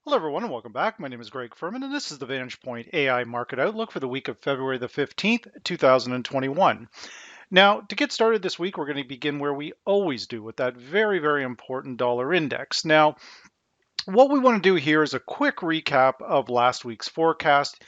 Hello everyone and welcome back. My name is Greg Furman and this is the VantagePoint AI Market Outlook for the week of February the 15th, 2021. Now, to get started this week, we're going to begin where we always do with that very important dollar index. Now, what we want to do here is a quick recap of last week's forecast,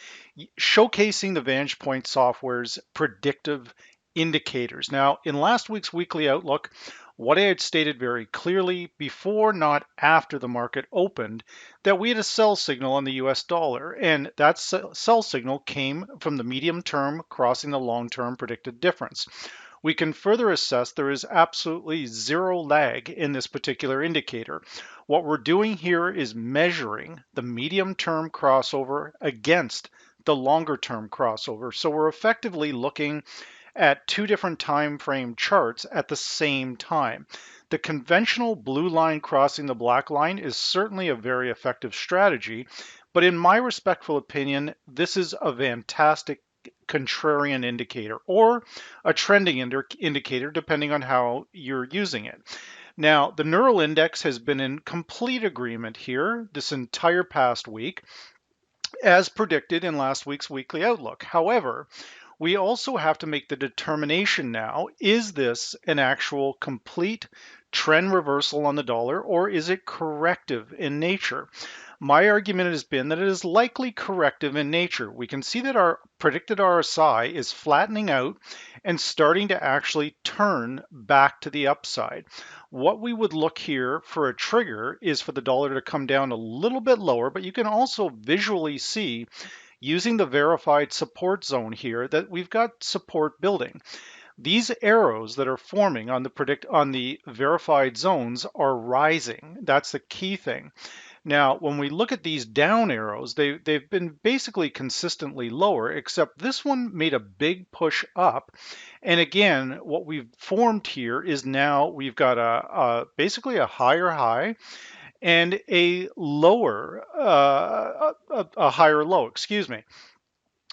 showcasing the VantagePoint software's predictive indicators. Now, in last week's weekly outlook, what I had stated very clearly before, not after the market opened, that we had a sell signal on the US dollar, and that sell signal came from the medium term crossing the long term predicted difference. We can further assess there is absolutely zero lag in this particular indicator. What we're doing here is measuring the medium-term crossover against the longer-term crossover. So we're effectively looking at two different time frame charts at the same time. The conventional blue line crossing the black line is certainly a very effective strategy, but in my respectful opinion, this is a fantastic contrarian indicator or a trending indicator depending on how you're using it. Now, the neural index has been in complete agreement here this entire past week, as predicted in last week's weekly outlook. However, we also have to make the determination now, is this an actual complete trend reversal on the dollar or is it corrective in nature? My argument has been that it is likely corrective in nature. We can see that our predicted RSI is flattening out and starting to actually turn back to the upside. What we would look here for a trigger is for the dollar to come down a little bit lower, but you can also visually see using the verified support zone here that we've got support building. These arrows that are forming on the verified zones are rising. That's the key thing. Now, when we look at these down arrows, they've been basically consistently lower, except this one made a big push up. And again, what we've formed here is now we've got basically a higher high and a lower, a higher low, excuse me.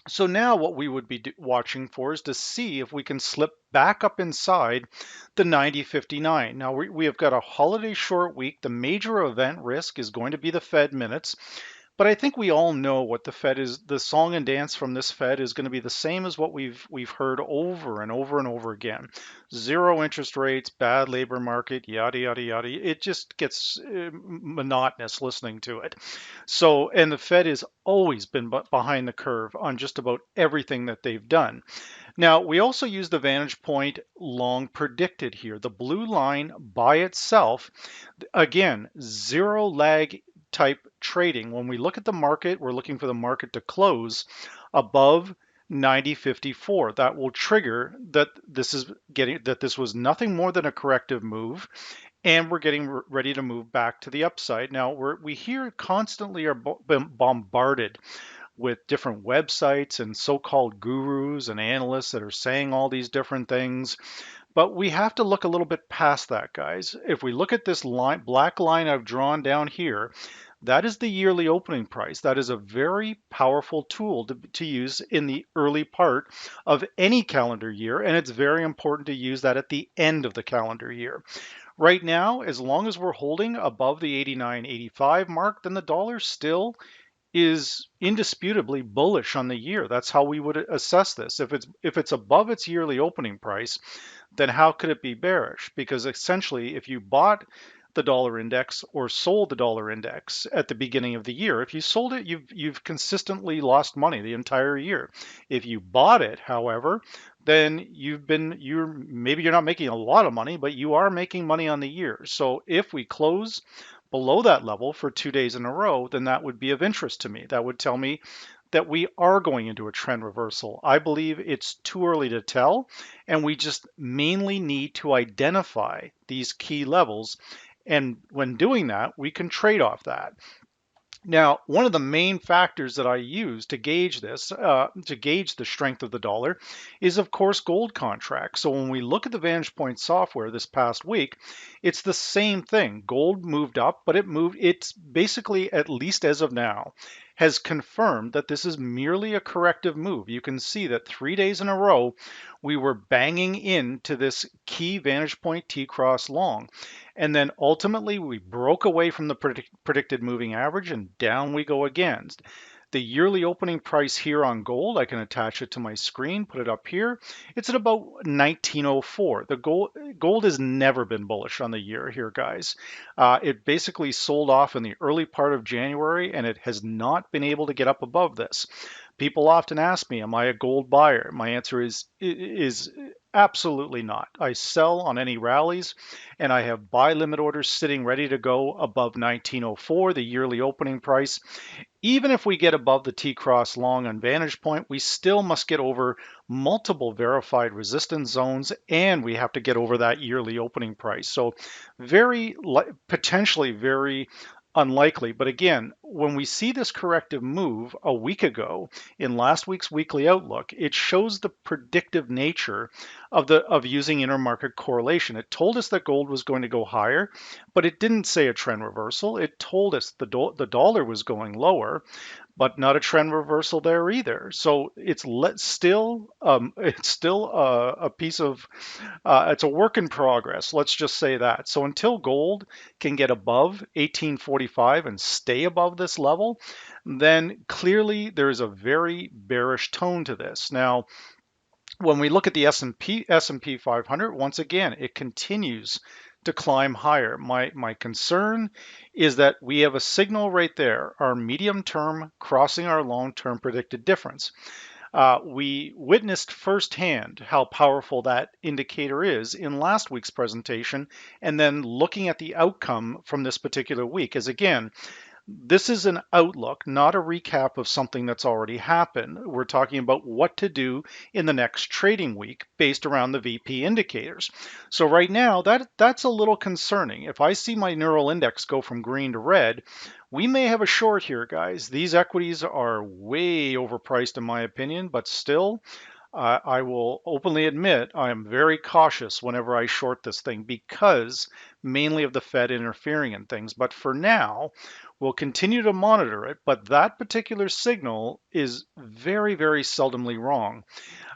So now what we would be watching for is to see if we can slip back up inside the 90.59. Now we have got a holiday short week. The major event risk is going to be the Fed minutes. But I think we all know what the Fed is. The song and dance from this Fed is going to be the same as what we've heard over and over again. Zero interest rates, bad labor market, yada yada yada. It just gets monotonous listening to it. So, and the Fed has always been behind the curve on just about everything that they've done. Now, we also use the Vantage Point long predicted here. The blue line by itself, again, zero lag type trading. When we look at the market, we're looking for the market to close above 90.54. That will trigger that this was nothing more than a corrective move, and we're getting ready to move back to the upside. Now we here constantly are bombarded with different websites and so-called gurus and analysts that are saying all these different things. But we have to look a little bit past that, guys. If we look at this line, black line I've drawn down here, that is the yearly opening price. That is a very powerful tool to use in the early part of any calendar year, and it's very important to use that at the end of the calendar year. Right now, as long as we're holding above the 89.85 mark, then the dollar still is indisputably bullish on the year. That's how we would assess this. If it's above its yearly opening price, then how could it be bearish? Because essentially, if you bought the dollar index or sold the dollar index at the beginning of the year, if you sold it, you've consistently lost money the entire year. If you bought it, however, then maybe you're not making a lot of money, but you are making money on the year. So if we close below that level for 2 days in a row, then that would be of interest to me. That would tell me that we are going into a trend reversal. I believe it's too early to tell, and we just mainly need to identify these key levels. And when doing that, we can trade off that. Now, one of the main factors that I use to gauge this, to gauge the strength of the dollar, is of course gold contracts. So when we look at the VantagePoint software this past week, it's the same thing. Gold moved up, but it's basically, at least as of now, has confirmed that this is merely a corrective move. You can see that 3 days in a row, we were banging into this key Vantage Point T-cross long. And then ultimately we broke away from the predicted moving average and down we go again. The yearly opening price here on gold, I can attach it to my screen, put it up here. It's at about 1904. The gold has never been bullish on the year here, guys. It basically sold off in the early part of January, and it has not been able to get up above this. People often ask me, am I a gold buyer? My answer is absolutely not. I sell on any rallies, and I have buy limit orders sitting ready to go above 1904, the yearly opening price. Even if we get above the T-cross long on Vantage Point, we still must get over multiple verified resistance zones, and we have to get over that yearly opening price. So potentially very unlikely. But again, when we see this corrective move a week ago in last week's weekly outlook, it shows the predictive nature of using intermarket correlation. It told us that gold was going to go higher, but it didn't say a trend reversal. It told us the dollar was going lower, but not a trend reversal there either. So it's still a piece of it's a work in progress. Let's just say that. So until gold can get above 1845 and stay above this level, then clearly there is a very bearish tone to this. Now, when we look at the S&P 500, once again, it continues to climb higher. My concern is that we have a signal right there, our medium term crossing our long term predicted difference. We witnessed firsthand how powerful that indicator is in last week's presentation, and then looking at the outcome from this particular week, as again, this is an outlook, not a recap of something that's already happened. We're talking about what to do in the next trading week based around the VP indicators. So right now, that's a little concerning. If I see my neural index go from green to red, we may have a short here, guys. These equities are way overpriced in my opinion, but still, I will openly admit I am very cautious whenever I short this thing because mainly of the Fed interfering in things. But for now, we'll continue to monitor it. But that particular signal is very, very seldomly wrong.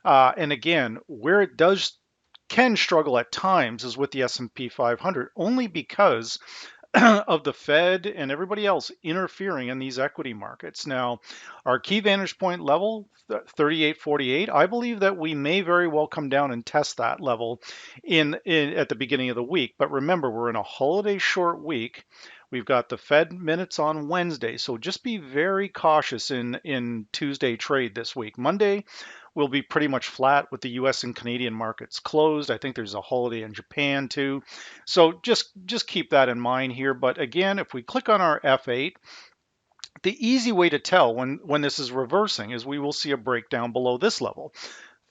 And again, where it can struggle at times is with the S&P 500, only because of the Fed and everybody else interfering in these equity markets. Now, our key vantage point level, 38.48, I believe that we may very well come down and test that level at the beginning of the week. But remember, we're in a holiday short week. We've got the Fed minutes on Wednesday, so just be very cautious in Tuesday trade this week. Monday will be pretty much flat with the US and Canadian markets closed. I think there's a holiday in Japan too. So just keep that in mind here. But again, if we click on our F8, the easy way to tell when this is reversing is we will see a breakdown below this level.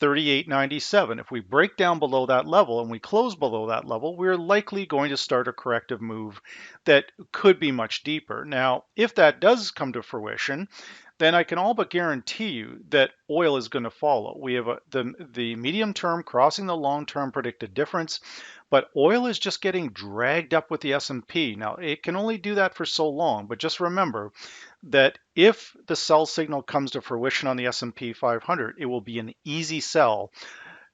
38.97. If we break down below that level and we close below that level, we're likely going to start a corrective move that could be much deeper. Now, if that does come to fruition, then I can all but guarantee you that oil is going to follow. We have the medium term crossing the long term predicted difference, but oil is just getting dragged up with the S&P. Now, it can only do that for so long, but just remember that if the sell signal comes to fruition on the S&P 500, it will be an easy sell.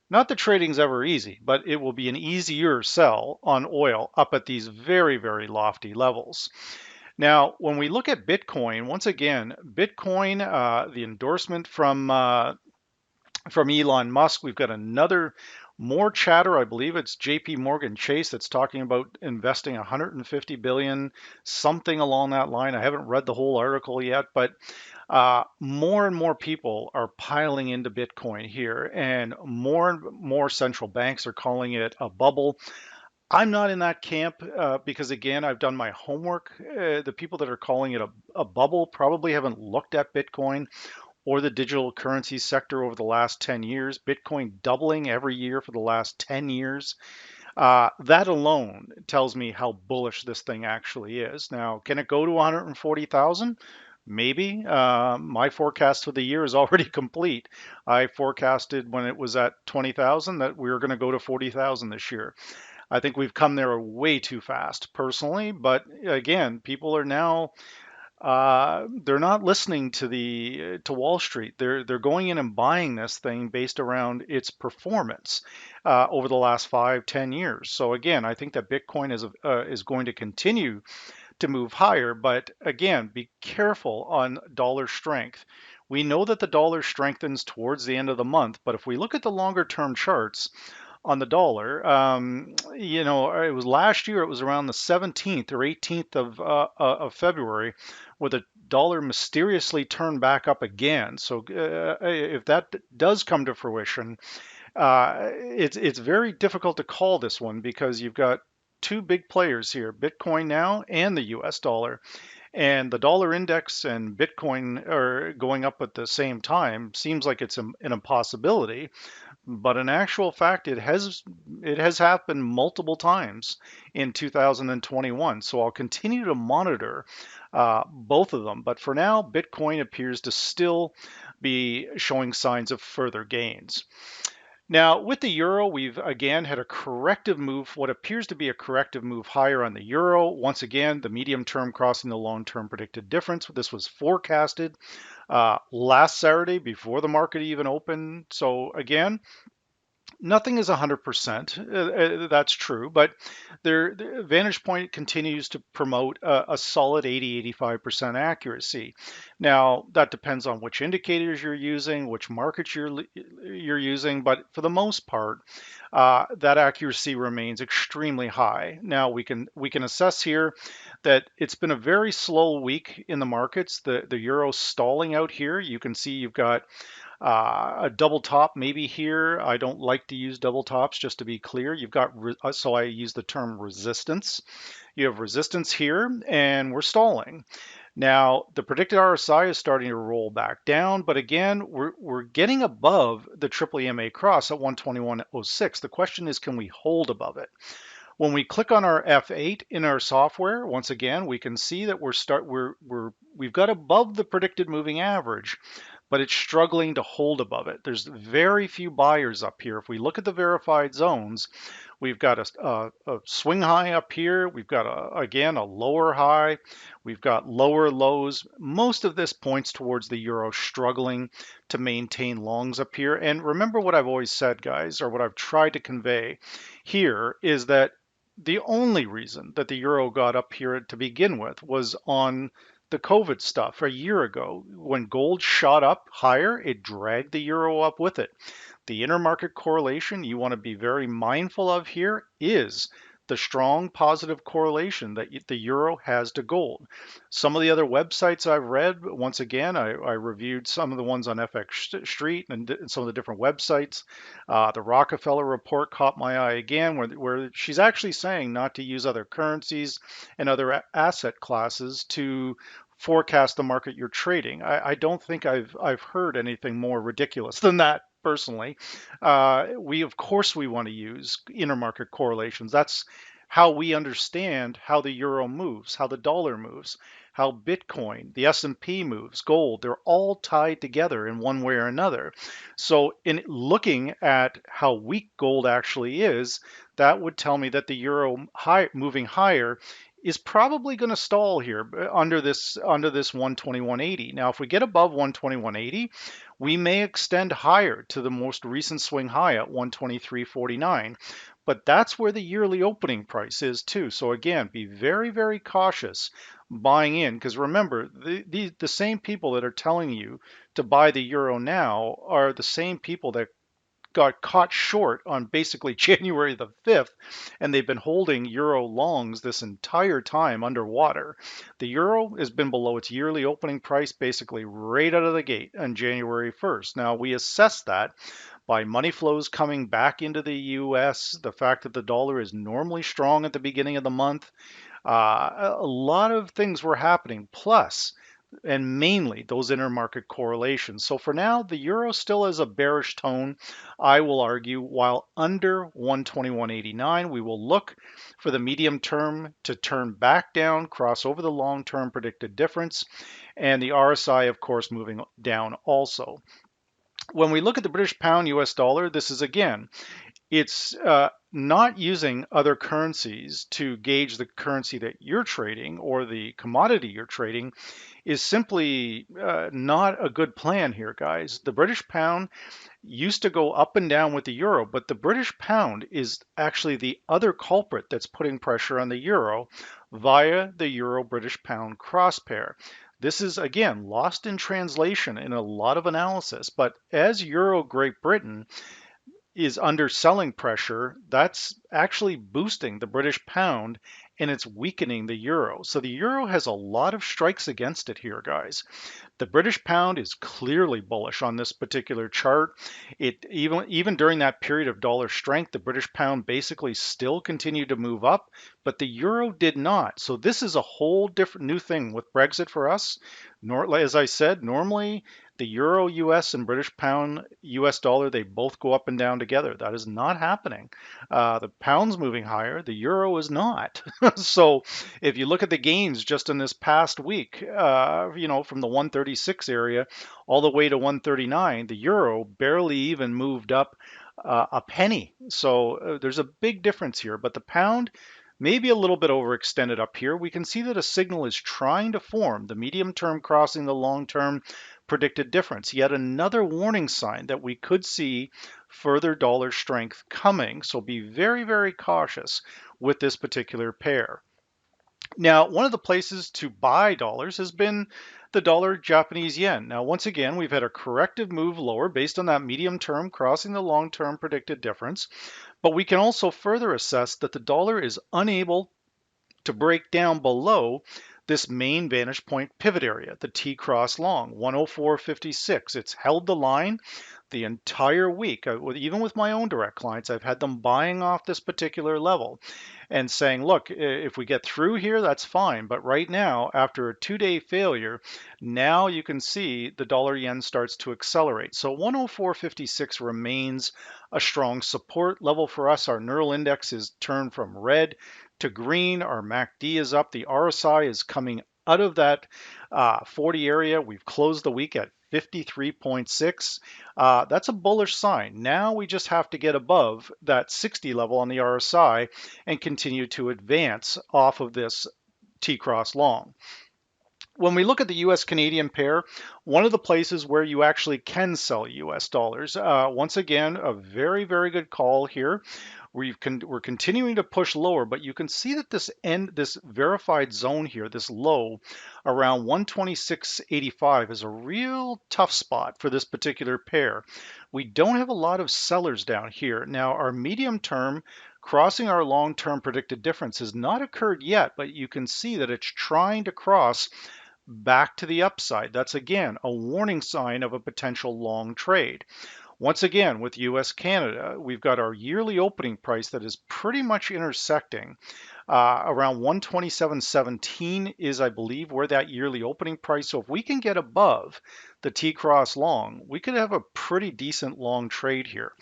Not that trading's ever easy, but it will be an easier sell on oil up at these very, very lofty levels. Now, when we look at Bitcoin, once again, Bitcoin, the endorsement from Elon Musk, we've got more chatter. I believe it's JP Morgan Chase that's talking about investing 150 billion, something along that line. I haven't read the whole article yet, but more and more people are piling into Bitcoin here, and more central banks are calling it a bubble. I'm not in that camp because, again, I've done my homework. The people that are calling it a bubble probably haven't looked at Bitcoin or the digital currency sector over the last 10 years. Bitcoin doubling every year for the last 10 years. That alone tells me how bullish this thing actually is. Now, can it go to 140,000? Maybe. My forecast for the year is already complete. I forecasted when it was at 20,000 that we were going to go to 40,000 this year. I think we've come there way too fast personally, but again, people are now They're not listening to the to Wall Street. They're going in and buying this thing based around its performance over the last 5, 10 years. So again, I think that Bitcoin is going to continue to move higher, but again, be careful on dollar strength. We know that the dollar strengthens towards the end of the month, but if we look at the longer term charts, on the dollar. It was last year. It was around the 17th or 18th of February, where the dollar mysteriously turned back up again. So if that does come to fruition, it's very difficult to call this one because you've got two big players here, Bitcoin now and the U.S. dollar. And the dollar index and Bitcoin are going up at the same time. Seems like it's an impossibility, but in actual fact, it has happened multiple times in 2021. So I'll continue to monitor both of them. But for now, Bitcoin appears to still be showing signs of further gains. Now, with the euro, we've again had a corrective move, what appears to be a corrective move higher on the euro. Once again, the medium term crossing the long term predicted difference. This was forecasted last Saturday before the market even opened. So again, nothing is 100%. That's true, but the Vantage Point continues to promote a solid 80-85% accuracy. Now, that depends on which indicators you're using, which markets you're using, but for the most part, that accuracy remains extremely high. Now, we can assess here that it's been a very slow week in the markets. The euro stalling out here. You can see you've got a double top maybe here. I don't like to use double tops, just to be clear. You've got, so I use the term resistance. You have resistance here, and we're stalling. Now, the predicted RSI is starting to roll back down, but again, we're getting above the triple EMA cross at 121.06. The question is, can we hold above it? When we click on our F8 in our software, once again, we can see that we've got above the predicted moving average, but it's struggling to hold above it. There's very few buyers up here. If we look at the verified zones, we've got a swing high up here. We've got, again, a lower high. We've got lower lows. Most of this points towards the euro struggling to maintain longs up here. And remember what I've always said, guys, or what I've tried to convey here is that the only reason that the euro got up here to begin with was on the COVID stuff a year ago. When gold shot up higher, it dragged the euro up with it. The intermarket correlation you want to be very mindful of here is the strong positive correlation that the euro has to gold. Some of the other websites I've read, once again, I reviewed some of the ones on FX Street and some of the different websites. The Rockefeller report caught my eye again, where she's actually saying not to use other currencies and other asset classes to forecast the market you're trading. I don't think I've heard anything more ridiculous than that personally. Of course we want to use intermarket correlations. That's how we understand how the euro moves, how the dollar moves, how Bitcoin, the S&P moves, gold. They're all tied together in one way or another. So in looking at how weak gold actually is, that would tell me that the euro moving higher is probably going to stall here under this 121.80. Now, if we get above 121.80, we may extend higher to the most recent swing high at 123.49. But that's where the yearly opening price is too. So again, be very, very cautious buying in, because remember, the same people that are telling you to buy the euro now are the same people that got caught short on basically January the 5th, and they've been holding euro longs this entire time underwater. The euro has been below its yearly opening price basically right out of the gate on January 1st. Now, we assess that by money flows coming back into the US, the fact that the dollar is normally strong at the beginning of the month. A lot of things were happening, plus and mainly those intermarket correlations. So for now, the euro still has a bearish tone, I will argue, while under 121.89. We will look for the medium term to turn back down, cross over the long term predicted difference, and the RSI, of course, moving down also. When we look at the British pound US dollar, this is again, it's not using other currencies to gauge the currency that you're trading or the commodity you're trading is simply not a good plan here, guys. The British pound used to go up and down with the euro, but the British pound is actually the other culprit that's putting pressure on the euro via the euro British pound cross pair. This is again lost in translation in a lot of analysis, but as euro Great Britain is under selling pressure, that's actually boosting the British pound and it's weakening the euro. So the euro has a lot of strikes against it here, guys. The British pound is clearly bullish on this particular chart. It even during that period of dollar strength, the British pound basically still continued to move up, but the euro did not. So this is a whole different new thing with Brexit for us. As I said, normally the euro US and British pound US dollar, they both go up and down together. That is not happening. The pound's moving higher, the euro is not. So if you look at the gains just in this past week, from the 136 area all the way to 139, the euro barely even moved up a penny. So there's a big difference here, but the pound maybe a little bit overextended up here. We can see that a signal is trying to form, the medium term crossing the long term predicted difference. Yet another warning sign that we could see further dollar strength coming. So be very, very cautious with this particular pair. Now, one of the places to buy dollars has been the dollar Japanese yen. Now, once again, we've had a corrective move lower based on that medium term crossing the long term predicted difference. But we can also further assess that the dollar is unable to break down below this main vantage point pivot area, the T cross long, 104.56. It's held the line the entire week. Even with my own direct clients, I've had them buying off this particular level and saying, look, if we get through here, that's fine. But right now, after a 2-day failure, now you can see the dollar yen starts to accelerate. So 104.56 remains a strong support level for us. Our neural index is turned from red to green. Our MACD is up. The RSI is coming out of that 40 area. We've closed the week at 53.6. That's a bullish sign. Now we just have to get above that 60 level on the RSI and continue to advance off of this T-cross long. When we look at the US Canadian pair, one of the places where you actually can sell US dollars, once again, a very, very good call here. We're continuing to push lower, but you can see that this verified zone here, this low around 126.85 is a real tough spot for this particular pair. We don't have a lot of sellers down here. Now, our medium term crossing our long-term predicted difference has not occurred yet, but you can see that it's trying to cross back to the upside. That's again a warning sign of a potential long trade. Once again, with US Canada, we've got our yearly opening price that is pretty much intersecting. Around 127.17 is, I believe, where that yearly opening price. So if we can get above the T-cross long, we could have a pretty decent long trade here.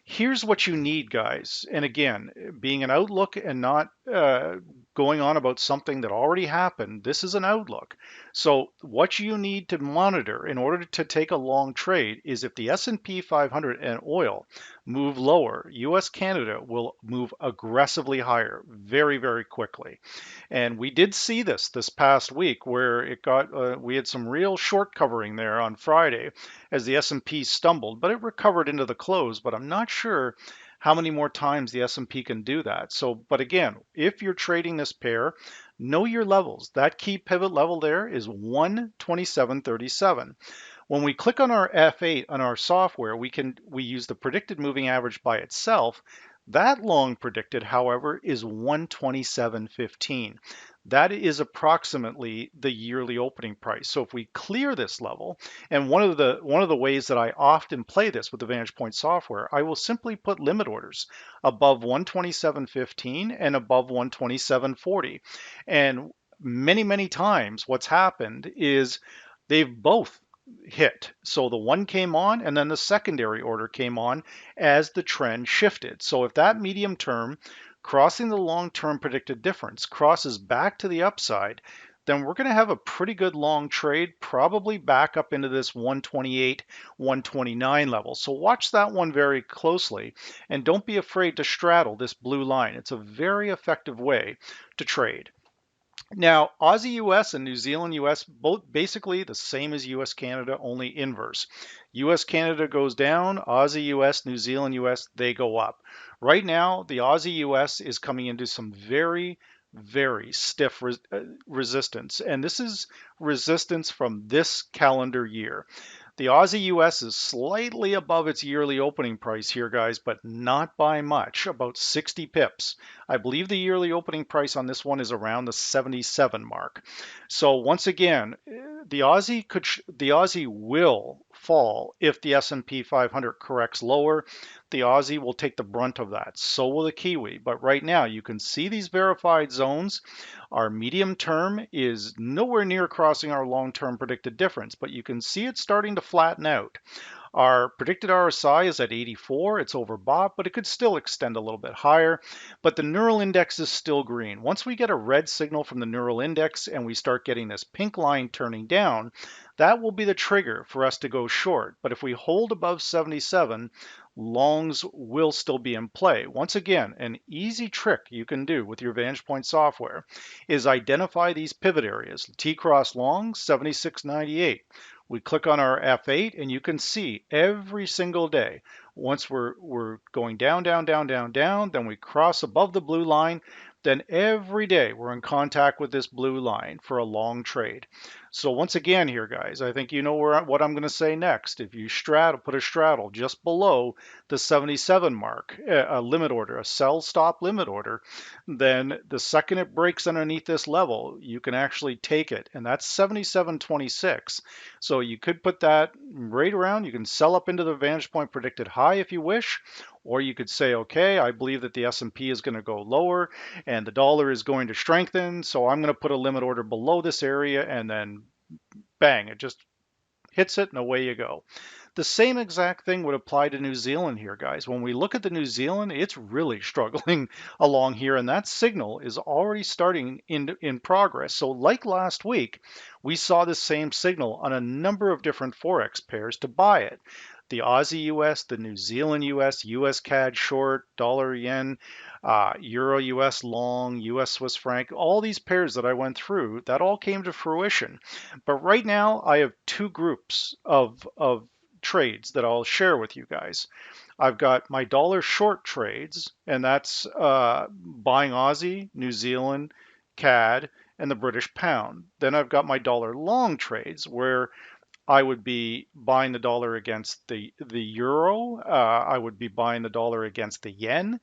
Here's what you need, guys. And again, being an outlook and not going on about something that already happened, this is an outlook. So what you need to monitor in order to take a long trade is if the S&P 500 and oil move lower, US Canada will move aggressively higher very, very quickly. And we did see this past week where it got we had some real short covering there on Friday as the S&P stumbled, but it recovered into the close. But I'm not sure how many more times the S&P can do that. So, but again, if you're trading this pair, know your levels. That key pivot level there is 127.37. When we click on our F8 on our software, we use the predicted moving average by itself. That long predicted, however, is 127.15. That is approximately the yearly opening price. So if we clear this level, and one of the ways that I often play this with the VantagePoint software, I will simply put limit orders above 127.15 and above 127.40. And many, many times what's happened is they've both hit. So the one came on and then the secondary order came on as the trend shifted. So if that medium term crossing the long-term predicted difference crosses back to the upside, then we're going to have a pretty good long trade, probably back up into this 128, 129 level. So watch that one very closely and don't be afraid to straddle this blue line. It's a very effective way to trade. Now, Aussie US and New Zealand US, both basically the same as US Canada, only inverse. US Canada goes down, Aussie US, New Zealand US, they go up. Right now, the Aussie US is coming into some very stiff resistance, and this is resistance from this calendar year. The Aussie US is slightly above its yearly opening price here, guys, but not by much, about 60 pips. I believe the yearly opening price on this one is around the 77 mark. So once again, the Aussie will fall if the S&P 500 corrects lower. The Aussie will take the brunt of that. So will the Kiwi. But right now, you can see these verified zones. Our medium term is nowhere near crossing our long-term predicted difference, but you can see it starting to flatten out. Our predicted RSI is at 84. It's overbought, but it could still extend a little bit higher. But the neural index is still green. Once we get a red signal from the neural index and we start getting this pink line turning down, that will be the trigger for us to go short. But if we hold above 77, longs will still be in play. Once again, an easy trick you can do with your VantagePoint software is identify these pivot areas. T-cross long, 76.98. We click on our F8 and you can see every single day, once we're going down, then we cross above the blue line, then every day we're in contact with this blue line for a long trade. So once again here, guys, I think you know what I'm going to say next. If you put a straddle just below the 77 mark, a limit order, a sell stop limit order, then the second it breaks underneath this level, you can actually take it, and that's 77.26. So you could put that right around. You can sell up into the VantagePoint predicted high if you wish, or you could say, okay, I believe that the S&P is going to go lower and the dollar is going to strengthen, so I'm going to put a limit order below this area, and then bang, it just hits it and away you go. The same exact thing would apply to New Zealand here, guys. When we look at the New Zealand, it's really struggling along here, and that signal is already starting in progress. So like last week, we saw the same signal on a number of different Forex pairs to buy it. The Aussie US, the New Zealand US, USCAD short, dollar yen, Euro US long, US Swiss franc, all these pairs that I went through, that all came to fruition. But right now, I have two groups of trades that I'll share with you guys. I've got my dollar short trades, and that's buying Aussie, New Zealand, CAD, and the British pound. Then I've got my dollar long trades where I would be buying the dollar against the euro. I would be buying the dollar against the yen,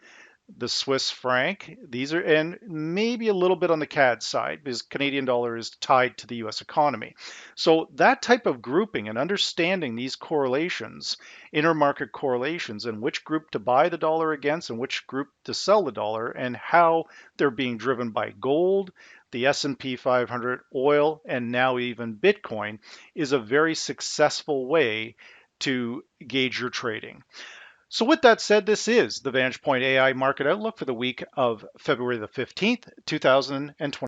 the Swiss franc. These are, and maybe a little bit on the CAD side because Canadian dollar is tied to the US economy. So that type of grouping and understanding these correlations, intermarket correlations, and which group to buy the dollar against and which group to sell the dollar, and how they're being driven by gold, the S&P 500, oil, and now even Bitcoin, is a very successful way to gauge your trading. So with that said, this is the VantagePoint AI Market Outlook for the week of February the 15th, 2020.